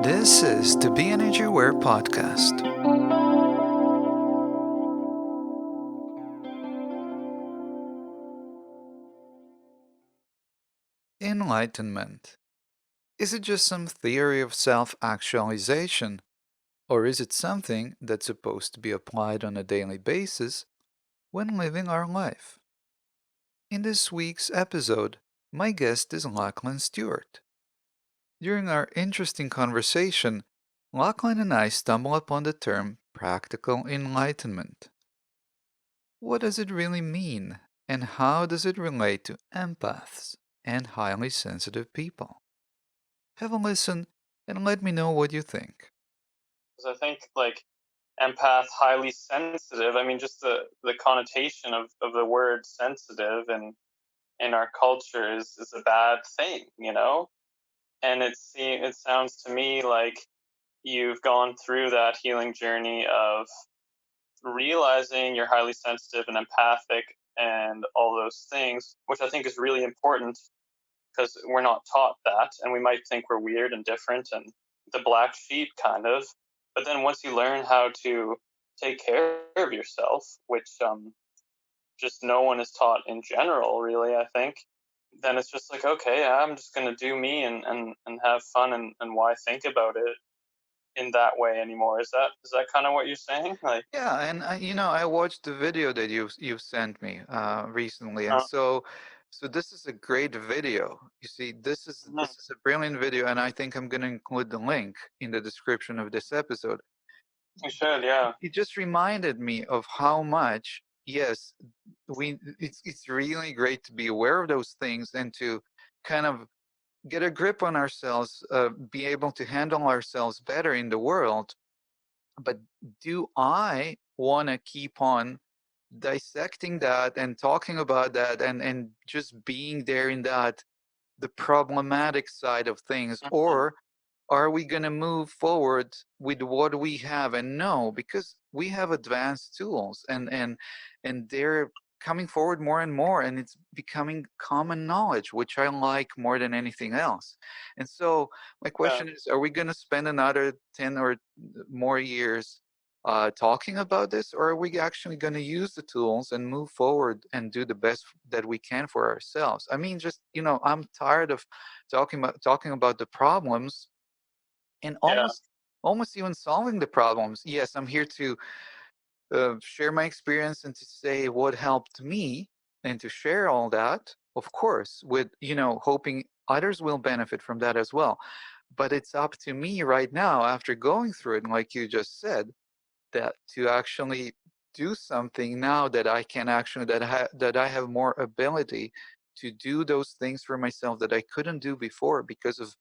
This is the BEnergyAware Podcast. Enlightenment. Is it just some theory of self-actualization, or is it something that's supposed to be applied on a daily basis when living our life? In this week's episode, my guest is Lachlan Stewart. During our interesting conversation, Lachlan and I stumble upon the term practical enlightenment. What does it really mean, and how does it relate to empaths and highly sensitive people? Have a listen and let me know what you think. I think empath, highly sensitive. I mean, just the connotation of the word sensitive in our culture is a bad thing, you know. And it sounds to me like you've gone through that healing journey of realizing you're highly sensitive and empathic and all those things, which I think is really important because we're not taught that, and we might think we're weird and different and the black sheep kind of. But then once you learn how to take care of yourself, which just no one is taught in general, really, I think, then it's just like, okay, I'm just going to do me and have fun and why think about it in that way anymore. Is that kind of what you're saying? Like, Yeah, and I watched the video that you've sent me recently, and uh, so this is a great video. You see, this is a brilliant video, and I think I'm going to include the link in the description of this episode. you should, yeah. It just reminded me of how much, yes, it's really great to be aware of those things and to kind of get a grip on ourselves, be able to handle ourselves better in the world. But do I want to keep on dissecting that and talking about that and just being there in that, the problematic side of things? Mhm. Or are we going to move forward with what we have? And no, because we have advanced tools and they're coming forward more and more, and it's becoming common knowledge, which I like more than anything else. And so my Yeah. question is, are we going to spend another 10 or more years talking about this, or are we actually going to use the tools and move forward and do the best that we can for ourselves? I mean, just, I'm tired of talking about the problems and Yeah. almost even solving the problems. Yes, I'm here to share my experience and to say what helped me and to share all that, of course, with, hoping others will benefit from that as well. But it's up to me right now, after going through it, like you just said, that to actually do something now that I can actually, that I have more ability to do those things for myself that I couldn't do before because of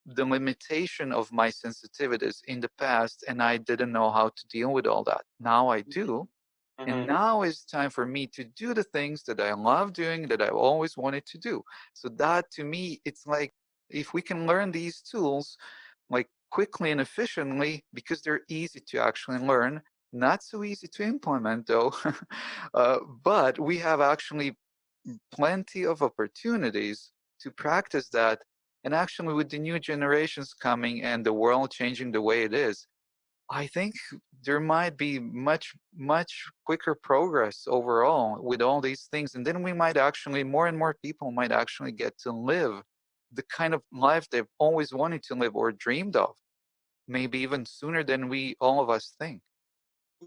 the limitation of my sensitivities in the past, and I didn't know how to deal with all that. Now I do, and Hmm. now it's time for me to do the things that I love doing, that I've always wanted to do. So that, to me, it's like, if we can learn these tools like quickly and efficiently, because they're easy to actually learn, not so easy to implement though. But we have actually plenty of opportunities to practice that. And actually, with the new generations coming and the world changing the way it is, I think there might be much, much quicker progress overall with all these things. And then we might actually, more and more people might actually get to live the kind of life they've always wanted to live or dreamed of, maybe even sooner than we, all of us, think.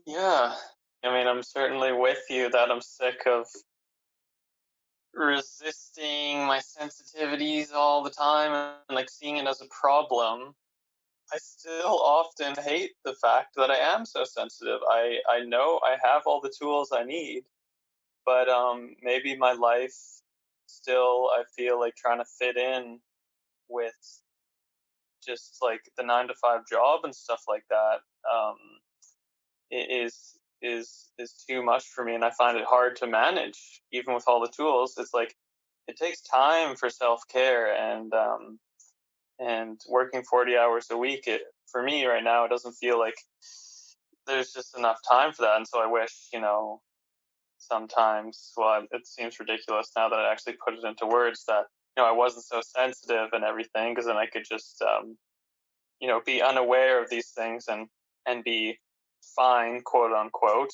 Yeah. I mean, I'm certainly with you that I'm sick of resisting my sensitivities all the time and seeing it as a problem. I still often hate the fact that I am so sensitive. I know I have all the tools I need, but maybe my life still, I feel like trying to fit in with just the 9 to 5 job and stuff like that um is too much for me, and I find it hard to manage even with all the tools. It's like it takes time for self-care, and working 40 hours a week, for me right now, it doesn't feel like there's just enough time for that. And so I wish, sometimes, well, it seems ridiculous now that I actually put it into words, that I wasn't so sensitive and everything, because then I could just be unaware of these things and be fine, quote unquote.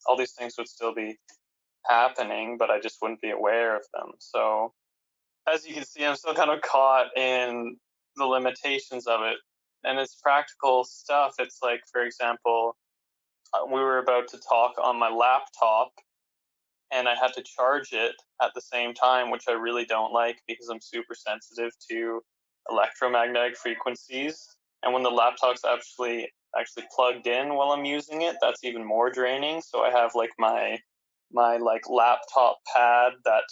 All these things would still be happening, but I just wouldn't be aware of them. So as you can see, I'm still kind of caught in the limitations of it. And it's practical stuff. It's like, for example, we were about to talk on my laptop and I had to charge it at the same time, which I really don't like because I'm super sensitive to electromagnetic frequencies. And when the laptop's actually plugged in while I'm using it, that's even more draining. So I have like my like laptop pad that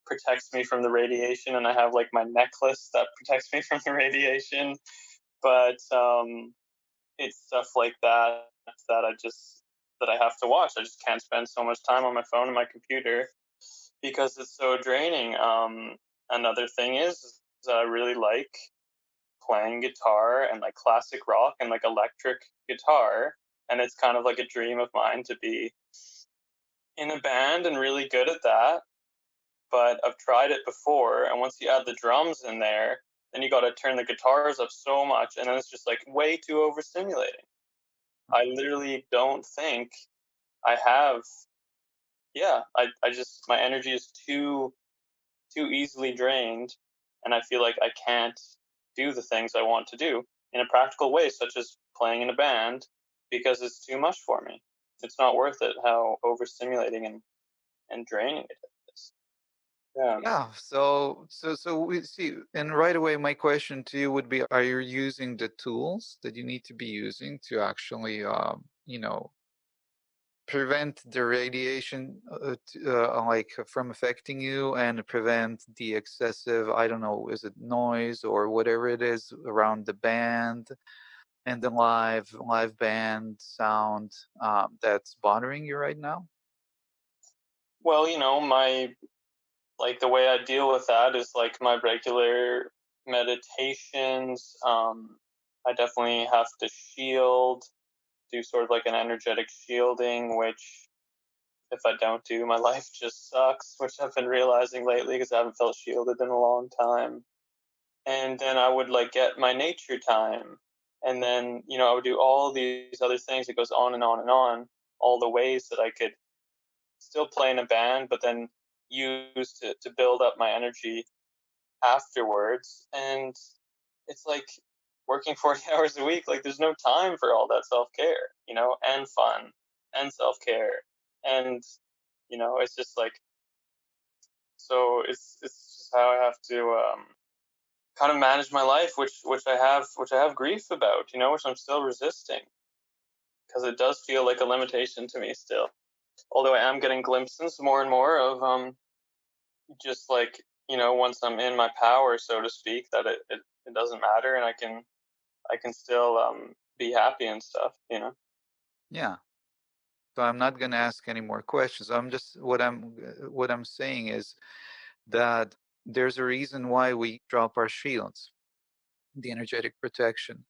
protects me from the radiation, and I have like my necklace that protects me from the radiation. But it's stuff like that I have to watch. I just can't spend so much time on my phone and my computer because it's so draining. Another thing is that I really like playing guitar and like classic rock and like electric guitar, and it's kind of like a dream of mine to be in a band and really good at that. But I've tried it before, and once you add the drums in there, then you got to turn the guitars up so much, and then it's just like way too overstimulating. I literally don't think I have. Yeah, I just my energy is too easily drained, and I feel like I can't do the things I want to do in a practical way, such as playing in a band, because it's too much for me. It's not worth it how overstimulating and draining it is. Yeah. Yeah, so we see, and right away, my question to you would be: are you using the tools that you need to be using to actually, prevent the radiation, like from affecting you, and prevent the excessive, I don't know, is it noise or whatever it is around the band and the live band sound, that's bothering you right now? Well, my like the way I deal with that is like my regular meditations. I definitely have to do sort of like an energetic shielding, which if I don't do, my life just sucks, which I've been realizing lately because I haven't felt shielded in a long time. And then I would like get my nature time. And then, I would do all these other things. It goes on and on and on, all the ways that I could still play in a band, but then use to build up my energy afterwards. And it's like working 40 hours a week. Like there's no time for all that self care, and fun and self care. And, it's just like, so it's just how I have to kind of manage my life, which I have grief about, which I'm still resisting because it does feel like a limitation to me still. Although I am getting glimpses more and more of just like once I'm in my power, so to speak, that it doesn't matter, and I can still be happy and stuff. Yeah. So I'm not going to ask any more questions. I'm just what I'm saying is that there's a reason why we drop our shields, the energetic protection.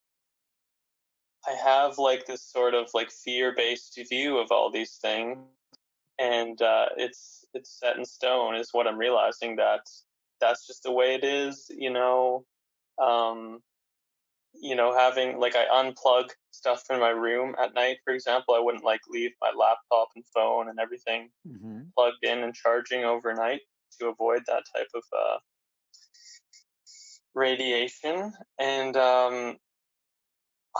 I have like this sort of like fear-based view of all these things, and it's set in stone. Is what I'm realizing that that's just the way it is. Um, having like I unplug stuff in my room at night, for example. I wouldn't like leave my laptop and phone and everything Hmm. plugged in and charging overnight to avoid that type of radiation. And I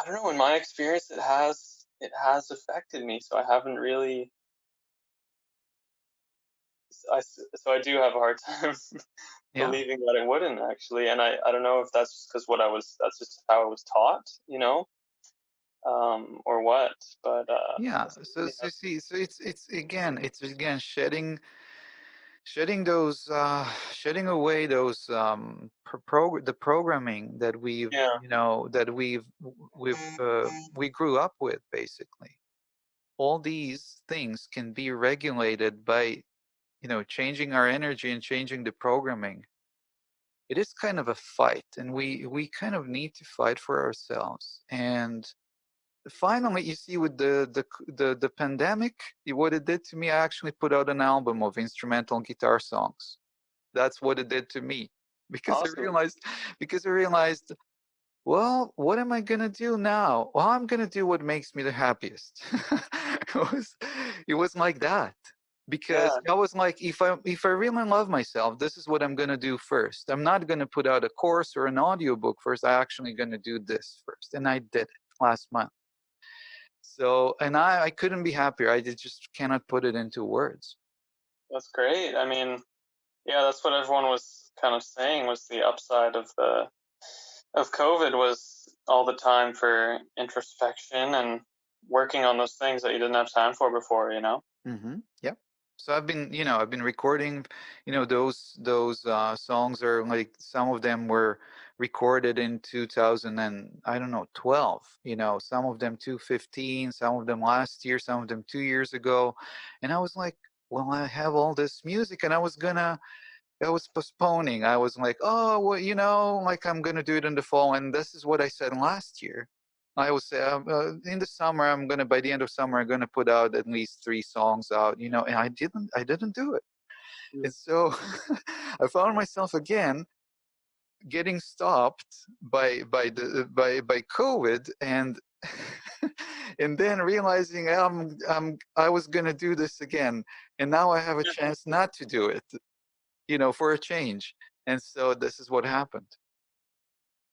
don't know. In my experience, it has affected me. So I haven't really. So I do have a hard time Yeah. believing that it wouldn't actually, and I don't know if that's just because that's just how I was taught, or what, but Yeah. I So see, so it's again shedding away those the programming that yeah, we grew up with, basically. All these things can be regulated by, changing our energy and changing the programming. It is kind of a fight, and we kind of need to fight for ourselves. And finally, you see, with the pandemic, what it did to me, I actually put out an album of instrumental guitar songs. That's what it did to me, because I awesome. realized because I realized well, what am I gonna do now? Well, I'm gonna do what makes me the happiest. was it was like that, because Yeah, I was like, if I really love myself, this is what I'm gonna do first. I'm not gonna put out a course or an audiobook first. I actually gonna do this first, and I did it last month. So, and I couldn't be happier. I just cannot put it into words. that's great. I mean, yeah, that's what everyone was kind of saying was the upside of the of COVID was all the time for introspection and working on those things that you didn't have time for before, you know? Mm-hmm. Yep. So I've been recording, those songs are like some of them were recorded in 2000 and I don't know 12. Some of them 2015, some of them last year, some of them 2 years ago, and I was like, well, I have all this music, and I was postponing. I was like, oh, well, like I'm gonna do it in the fall, and this is what I said last year. I was in the summer. By the end of summer, I'm gonna put out at least 3 songs out. And I didn't do it, Mm. and so I found myself again getting stopped by COVID, and and then realizing I was gonna do this again, and now I have a chance not to do it, for a change. And so this is what happened.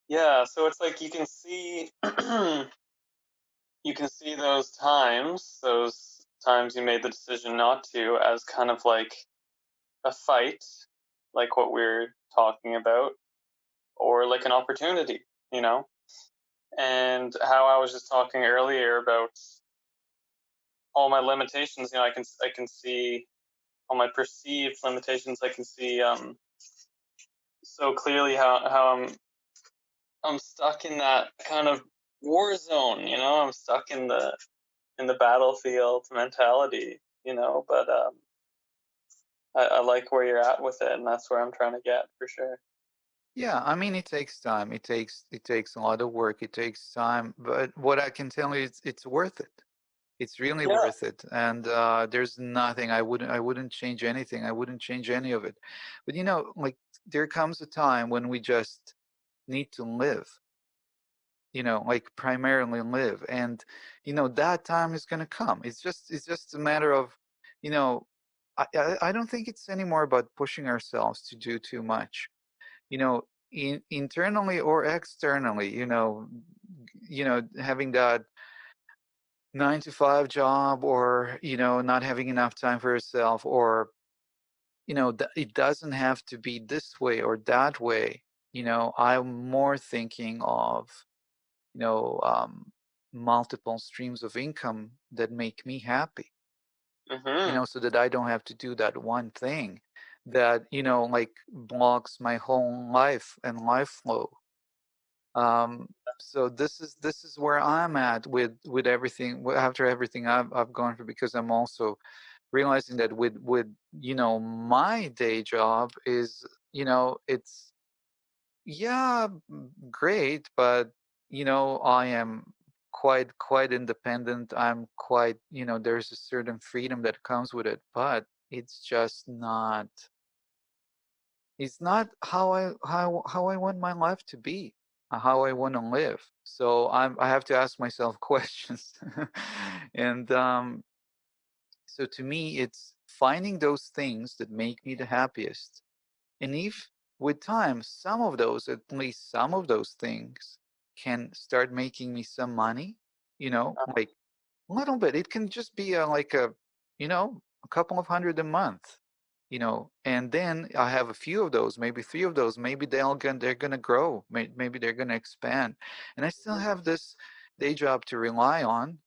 Yeah, so it's like you can see those times you made the decision not to as kind of like a fight, like what we're talking about, or like an opportunity, you know? And how I was just talking earlier about all my limitations, I can see all my perceived limitations. I can see so clearly how I'm stuck in that kind of war zone, I'm stuck in the battlefield mentality, but I like where you're at with it, and that's where I'm trying to get for sure. Yeah, I mean, it takes time. It takes a lot of work. It takes time, but what I can tell you is it's worth it. It's really Yeah. worth it. And there's nothing I wouldn't change anything. I wouldn't change any of it. But like there comes a time when we just need to live, like primarily live. And that time is going to come. It's just a matter of, you know I don't think it's anymore about pushing ourselves to do too much, internally or externally, having that 9 to 5 job, or not having enough time for yourself, or it doesn't have to be this way or that way. I'm more thinking of, you know, um, multiple streams of income that make me happy, Mm-hmm. so that I don't have to do that one thing that, like blocks my whole life and life flow. So this is where I'm at with everything, after everything I've gone through, because I'm also realizing that with my day job is, it's, yeah, great, but I am quite independent. I'm quite, there's a certain freedom that comes with it, but it's just not it's not how I want my life to be, how I want to live. So I have to ask myself questions. And so to me, it's finding those things that make me the happiest. And if with time, some of those, at least some of those things, can start making me some money, like a little bit. It can just be like a couple of hundred a month, and then I have a few of those, maybe 3 of those. Maybe they're gonna grow. Maybe they're gonna expand, and I still have this day job to rely on.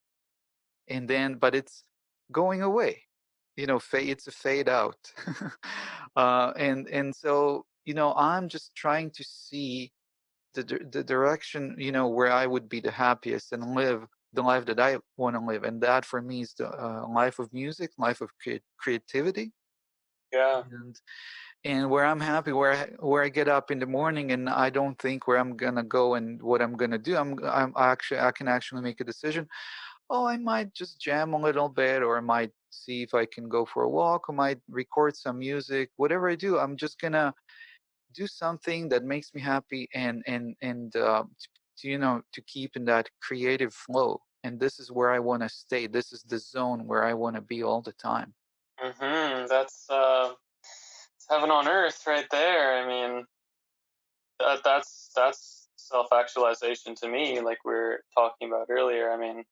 And then, but it's going away. It's a fade out. And so I'm just trying to see the direction, where I would be the happiest and live the life that I want to live. And that for me is the life of music, life of creativity, Yeah. and where I'm happy, where I get up in the morning and I don't think where I'm gonna go and what I'm gonna do. I can actually make a decision. Oh, I might just jam a little bit, or I might see if I can go for a walk, I might record some music. Whatever I do, I'm just gonna do something that makes me happy, and to keep in that creative flow. And this is where I want to stay. This is the zone where I want to be all the time. That's it's heaven on earth right there. I mean, that's self-actualization to me, like we are talking about earlier. I mean,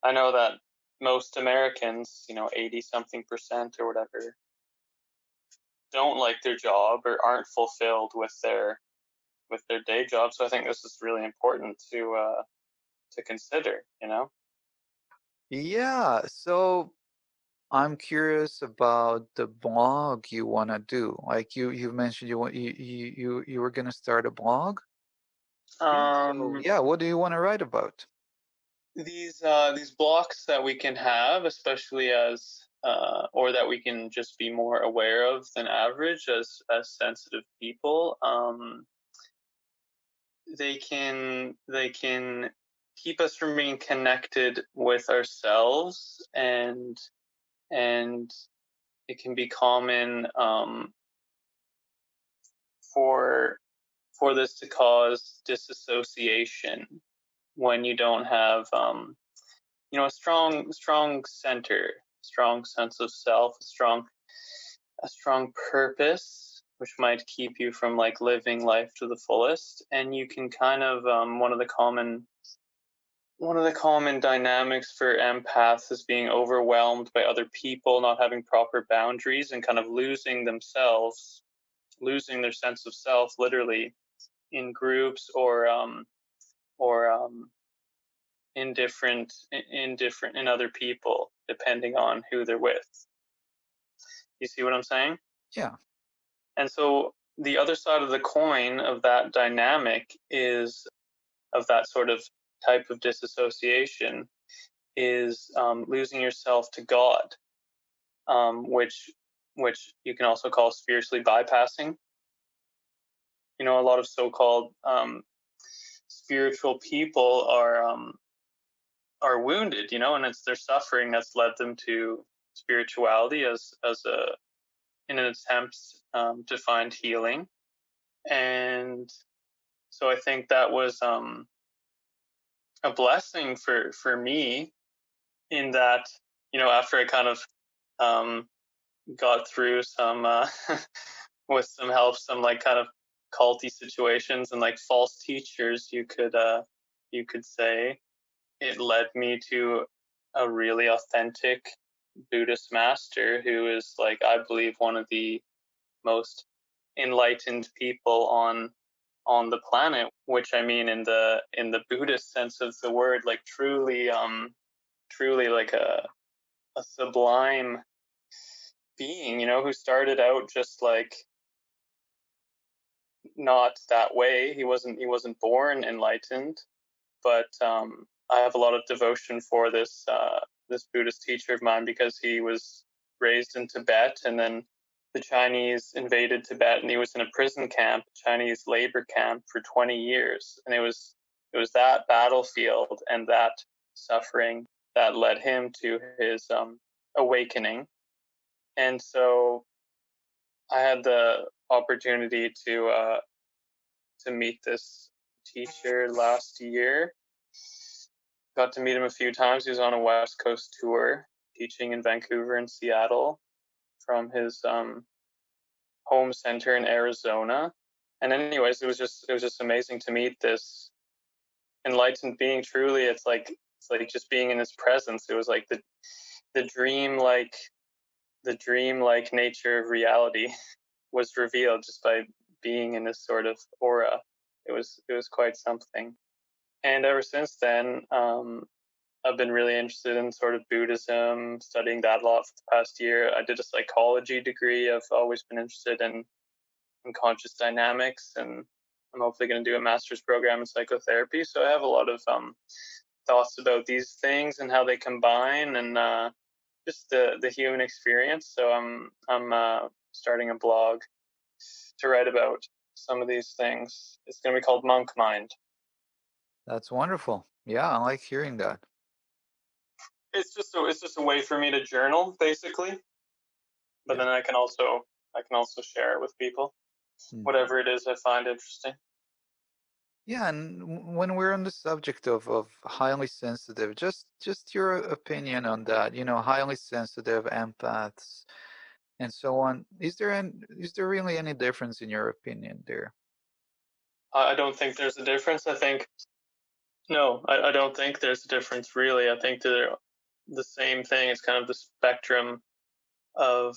I know that most Americans, 80 something percent or whatever, don't like their job or aren't fulfilled with their day job. So I think this is really important to consider. Yeah. So I'm curious about the blog you want to do. Like you mentioned you were going to start a blog. Yeah. So Um, yeah, what do you want to write about? these blocks that we can have, especially as or that we can just be more aware of than average as sensitive people, they can keep us from being connected with ourselves, and it can be common for this to cause disassociation when you don't have a strong center, strong sense of self, a strong purpose, which might keep you from like living life to the fullest. And you can kind of one of the common dynamics for empaths is being overwhelmed by other people, not having proper boundaries, and kind of losing themselves, losing their sense of self, literally in groups or in other people, depending on who they're with. You see what I'm saying? Yeah. And so the other side of the coin of that dynamic is of that sort of type of disassociation is losing yourself to God, which you can also call spiritually bypassing. A lot of so-called spiritual people are wounded, and it's their suffering that's led them to spirituality as a in an attempt to find healing. And so I think that was a blessing for me, in that after I kind of um, got through some with some help, some like kind of culty situations and like false teachers, you could say, it led me to a really authentic Buddhist master who is, like, I believe, one of the most enlightened people on the planet, which I mean in the Buddhist sense of the word, like truly like a sublime being, who started out just like not that way. He wasn't born enlightened, but I have a lot of devotion for this Buddhist teacher of mine, because he was raised in Tibet, and then the Chinese invaded Tibet, and he was in a prison camp, Chinese labor camp, for 20 years, and it was that battlefield and that suffering that led him to his awakening. And so I had the opportunity to meet this teacher last year. Got to meet him a few times. He was on a West Coast tour, teaching in Vancouver and Seattle from his home center in Arizona. And anyways, it was just amazing to meet this enlightened being. Truly, it's like just being in his presence. It was like the dream like the dream-like nature of reality was revealed just by being in this sort of aura. It was quite something. And ever since then, I've been really interested in sort of Buddhism, studying that a lot for the past year. I did a psychology degree. I've always been interested in conscious dynamics, and I'm hopefully going to do a master's program in psychotherapy. So I have a lot of thoughts about these things and how they combine, and just the human experience. So I'm starting a blog to write about some of these things. It's going to be called Monk Mind. That's wonderful. Yeah, I like hearing that. It's just a way for me to journal, basically. But Yeah. then I can also share it with people, Mhm. whatever it is I find interesting. Yeah, and when we're on the subject of highly sensitive, just your opinion on that, highly sensitive empaths and so on. Is there really any difference in your opinion there? I don't think there's a difference. I think no, I don't think there's a difference really. I think they're the same thing. It's kind of the spectrum of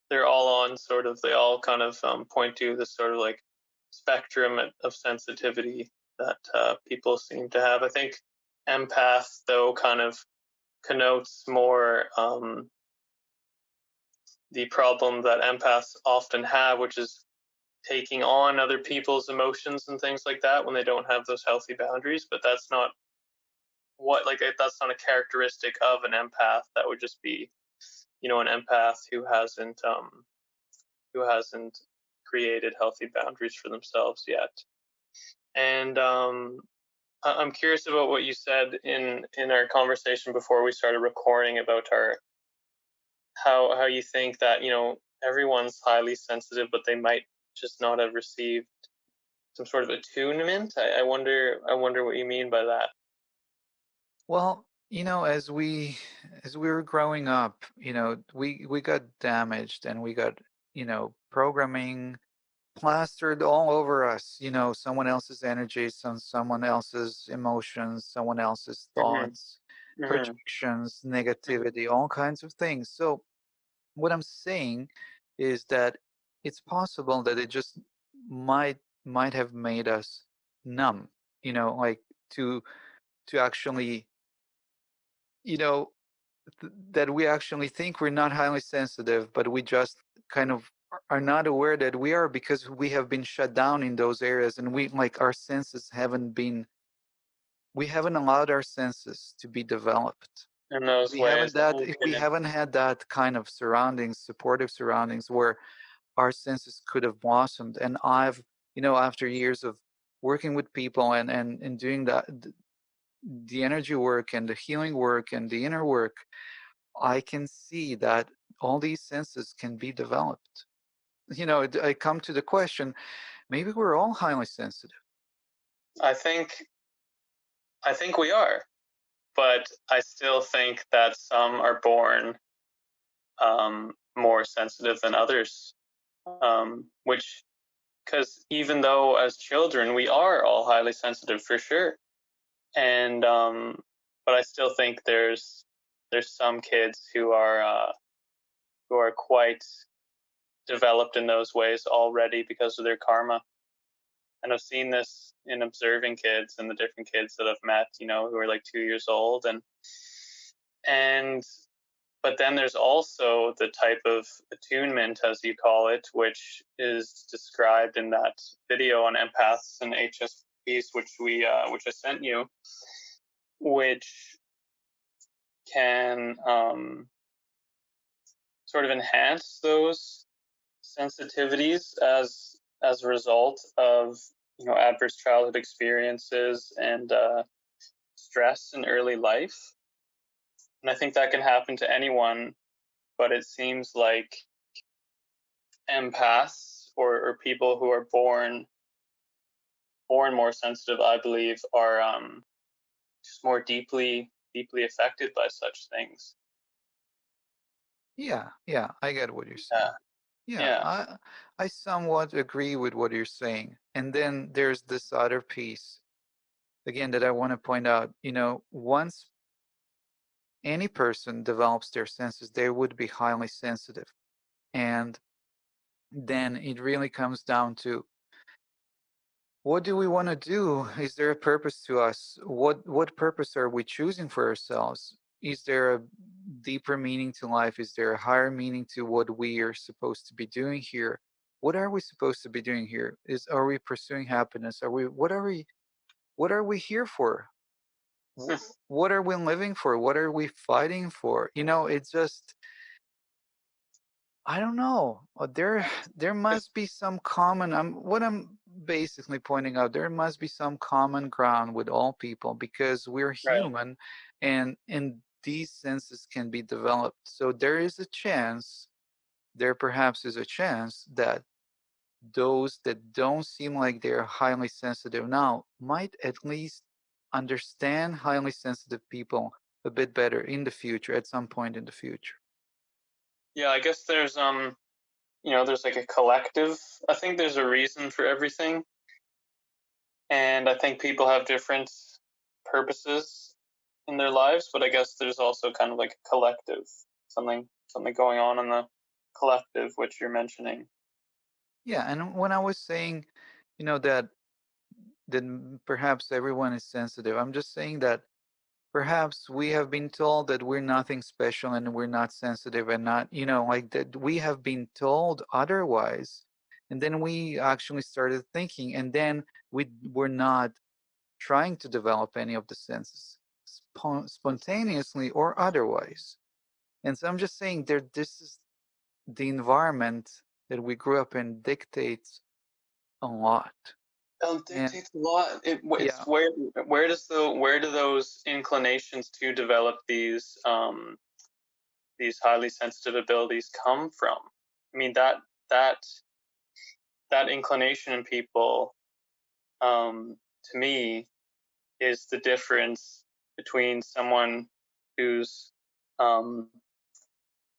they're all on sort of they all kind of point to this sort of like spectrum of sensitivity that people seem to have. I think empath though kind of connotes more the problem that empaths often have, which is taking on other people's emotions and things like that when they don't have those healthy boundaries. But that's not what like that's not a characteristic of an empath. That would just be an empath who hasn't created healthy boundaries for themselves yet. And I'm curious about what you said in our conversation before we started recording about our how you think that everyone's highly sensitive, but they might just not have received some sort of attunement. I wonder what you mean by that. Well, as we were growing up, we got damaged and we got, programming plastered all over us, someone else's energy, someone else's emotions, someone else's Mm-hmm. thoughts, Mm-hmm. projections, negativity, all kinds of things. So what I'm saying is that it's possible that it just might might have made us numb, like to actually, you know, that we actually think we're not highly sensitive, but we just kind of are not aware that we are because we have been shut down in those areas, and we like our senses haven't been we haven't allowed our senses to be developed. In those ways. We Okay. haven't had that kind of surroundings, supportive surroundings where our senses could have blossomed. And I've, after years of working with people and doing that, the energy work and the healing work and the inner work, I can see that all these senses can be developed. I come to the question, maybe we're all highly sensitive. I think I think we are, but I still think that some are born more sensitive than others. Which because even though as children we are all highly sensitive for sure, and but I still think there's some kids who are quite developed in those ways already because of their karma. And I've seen this in observing kids and the different kids that I've met, who are like 2 years old, and but then there's also the type of attunement, as you call it, which is described in that video on empaths and HSPs, which I sent you, which can sort of enhance those sensitivities as a result of adverse childhood experiences and stress in early life. And I think that can happen to anyone, but it seems like empaths or people who are born more sensitive, I believe, are just more deeply affected by such things. Yeah, I get what you're Yeah, saying. Yeah, yeah, I somewhat agree with what you're saying. And then there's this other piece again that I want to point out. Once any person develops their senses, they would be highly sensitive. And then it really comes down to, what do we want to do? Is there a purpose to us? What purpose are we choosing for ourselves? Is there a deeper meaning to life? Is there a higher meaning to what we are supposed to be doing here? What are we supposed to be doing here? Are we pursuing happiness? What are we here for? What are we living for? What are we fighting for? It's just, I don't know. There must be some common. What I'm basically pointing out. There must be some common ground with all people because we're right. human, and these senses can be developed. So there is a chance. There perhaps is a chance that those that don't seem like they're highly sensitive now might at least understand highly sensitive people a bit better in the future, at some point in the future. Yeah, I guess there's there's like a collective. I think there's a reason for everything, and I think people have different purposes in their lives, but I guess there's also kind of like a collective, something going on in the collective which you're mentioning. Yeah, and when I was saying, that perhaps everyone is sensitive, I'm just saying that perhaps we have been told that we're nothing special and we're not sensitive and not, like that we have been told otherwise. And then we actually started thinking, and then we were not trying to develop any of the senses spontaneously or otherwise. And so I'm just saying there, this is the environment that we grew up in dictates a lot. And Dictates a lot. It's yeah, where do those inclinations to develop these highly sensitive abilities come from? I mean that that inclination in people, to me, is the difference between someone who's, um,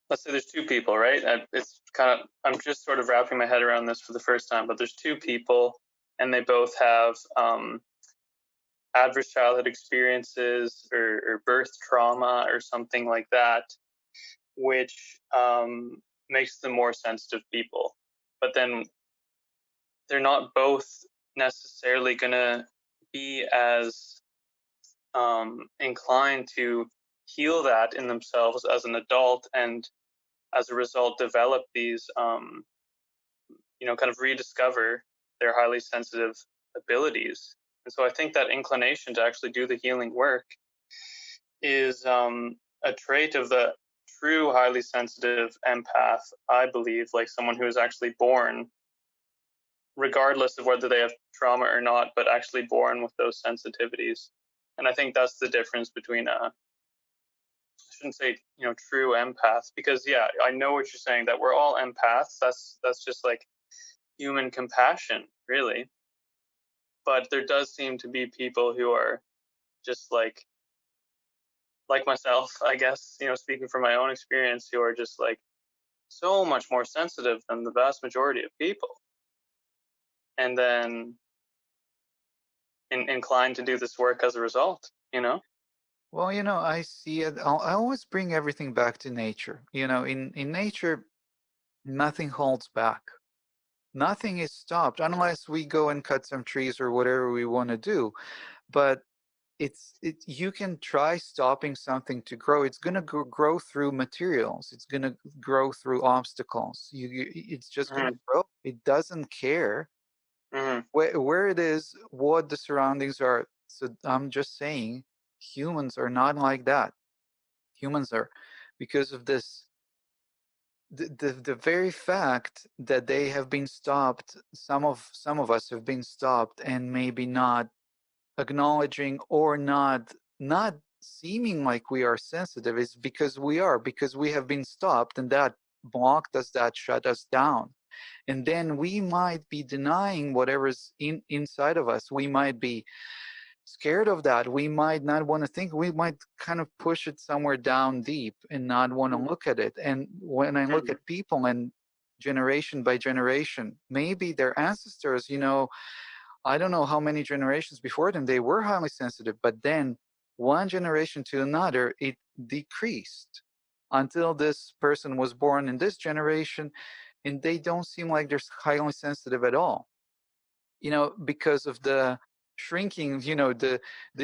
let's say there's two people, right? It's kind of, I'm just sort of wrapping my head around this for the first time, but there's two people, and they both have adverse childhood experiences or birth trauma or something like that, which makes them more sensitive people. But then they're not both necessarily going to be as inclined to heal that in themselves as an adult, and as a result develop these kind of rediscover their highly sensitive abilities. And so I think that inclination to actually do the healing work is a trait of the true highly sensitive empath, I believe, like someone who is actually born, regardless of whether they have trauma or not, but actually born with those sensitivities. And I think that's the difference between I shouldn't say true empaths, because yeah, I know what you're saying, that we're all empaths. That's just like human compassion, really. But there does seem to be people who are just like myself, I guess, speaking from my own experience, who are just like so much more sensitive than the vast majority of people, and then inclined to do this work as a result. well, I see it. I always bring everything back to nature. In nature, nothing holds back. Nothing is stopped unless we go and cut some trees or whatever we want to do. But you can try stopping something to grow. It's going to grow through materials. It's going to grow through obstacles. It's just going to Mm-hmm. grow. It doesn't care Mm-hmm. where it is, what the surroundings are. So I'm just saying, humans are not like that. Humans are, because of this, the very fact that they have been stopped. Some of us have been stopped, and maybe not acknowledging or not seeming like we are sensitive, is because we have been stopped, and that blocked us, that shut us down. And then we might be denying whatever's inside of us. We might be scared of that. We might not want to think. We might kind of push it somewhere down deep and not want to look at it. And when I look at people, and generation by generation, maybe their ancestors, I don't know how many generations before them, they were highly sensitive, but then one generation to another, it decreased until this person was born in this generation, and they don't seem like they're highly sensitive at all, because of the shrinking, the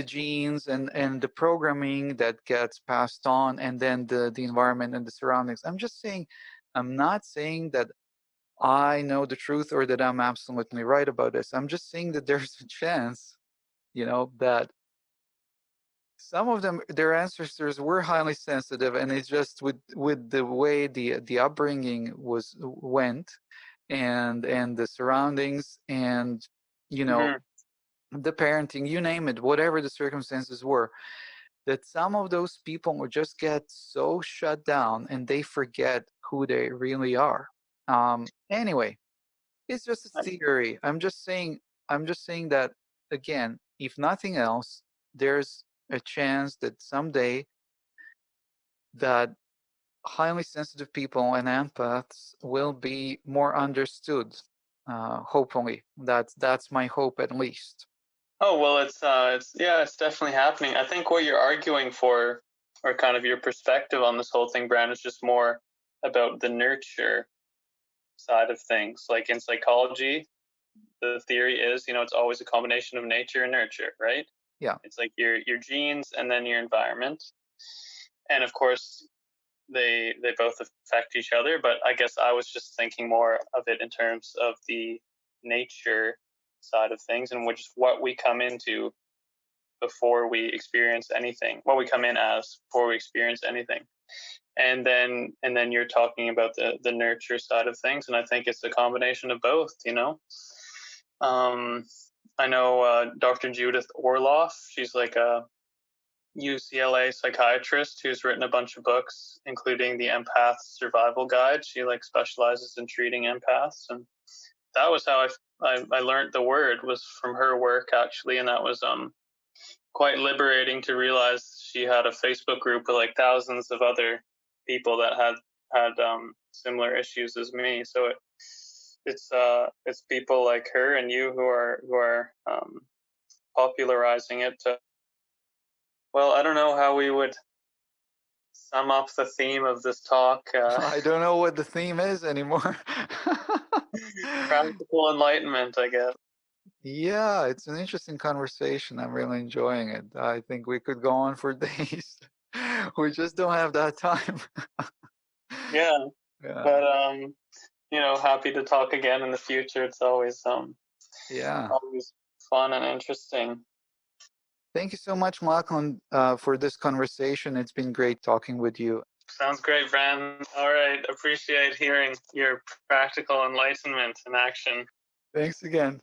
genes and the programming that gets passed on, and then the environment and the surroundings. I'm not saying that I know the truth or that I'm absolutely right about this. I'm just saying that there's a chance, that some of them, their ancestors were highly sensitive, and it's just with the way the upbringing went, and the surroundings, and Mm-hmm. the parenting, you name it, whatever the circumstances were, that some of those people will just get so shut down and they forget who they really are. Anyway, It's just a theory. I'm just saying that again, if nothing else, there's a chance that someday that highly sensitive people and empaths will be more understood. Hopefully, that's my hope at least. Oh well, it's definitely happening. I think what you're arguing for, or kind of your perspective on this whole thing, Bran, is just more about the nurture side of things. Like in psychology, the theory is, it's always a combination of nature and nurture, right? Yeah. It's like your genes and then your environment, and of course they both affect each other. But I guess I was just thinking more of it in terms of the nature side of things, and which is what we come into before we experience anything, what we come in as before we experience anything. And then you're talking about the nurture side of things, and I think it's a combination of both. um I know Dr. Judith Orloff. She's like a UCLA psychiatrist who's written a bunch of books, including the Empath Survival Guide. She like specializes in treating empaths, and that was how I learned the word, was from her work actually. And that was quite liberating to realize she had a Facebook group with like thousands of other people that had similar issues as me. So it's people like her and you who are popularizing it. Well, I don't know how we would sum up the theme of this talk. I don't know what the theme is anymore. Practical enlightenment, I guess. Yeah, it's an interesting conversation. I'm really enjoying it. I think we could go on for days. We just don't have that time. Yeah, Yeah. but happy to talk again in the future. It's Yeah. always fun and interesting. Thank you so much, Lachlan, for this conversation. It's been great talking with you. Sounds great, Bran. All right, appreciate hearing your practical enlightenment in action. Thanks again.